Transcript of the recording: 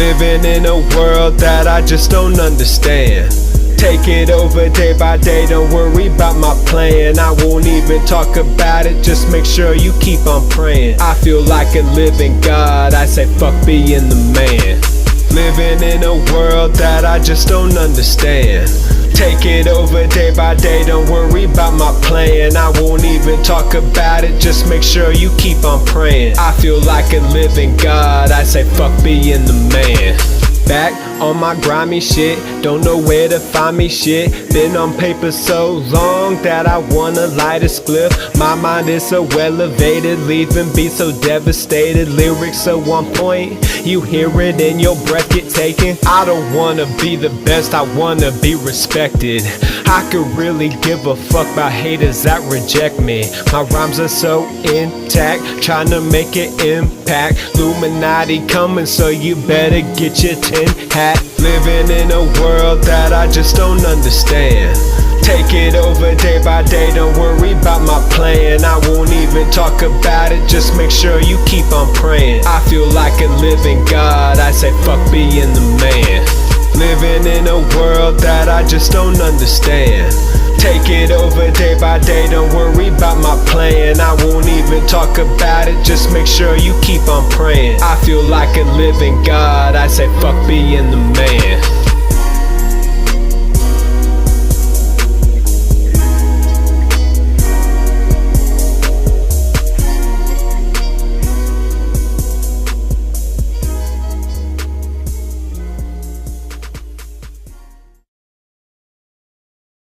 Living in a world that I just don't understand. Take it over day by day, don't worry about my plan. I won't even talk about it, just make sure you keep on praying. I feel like a living God, I say fuck being the man. Living in a world that I just don't understand. Take it over day by day, don't worry about my plan. I won't even talk about it, just make sure you keep on praying. I feel like a living God, I say fuck being the man. Back on my grimy shit, don't know where to find me shit. Been on paper so long that I wanna light a spliff. My mind is so elevated, leaving beats so devastated. Lyrics so on point, you hear it and your breath get taken. I don't wanna be the best, I wanna be respected. I could really give a fuck about haters that reject me. My rhymes are so intact, trying to make an impact. Illuminati coming, so you better get your tin hat. Living in a world that I just don't understand. Take it over day by day, don't worry about my plan. I won't even talk about it, just make sure you keep on praying. I feel like a living God, I say fuck being the man. Living in a world that I just don't understand. Take it over day by day, don't worry about my plan. I won't even talk about it, just make sure you keep on praying. I feel like a living God, I say fuck being the man.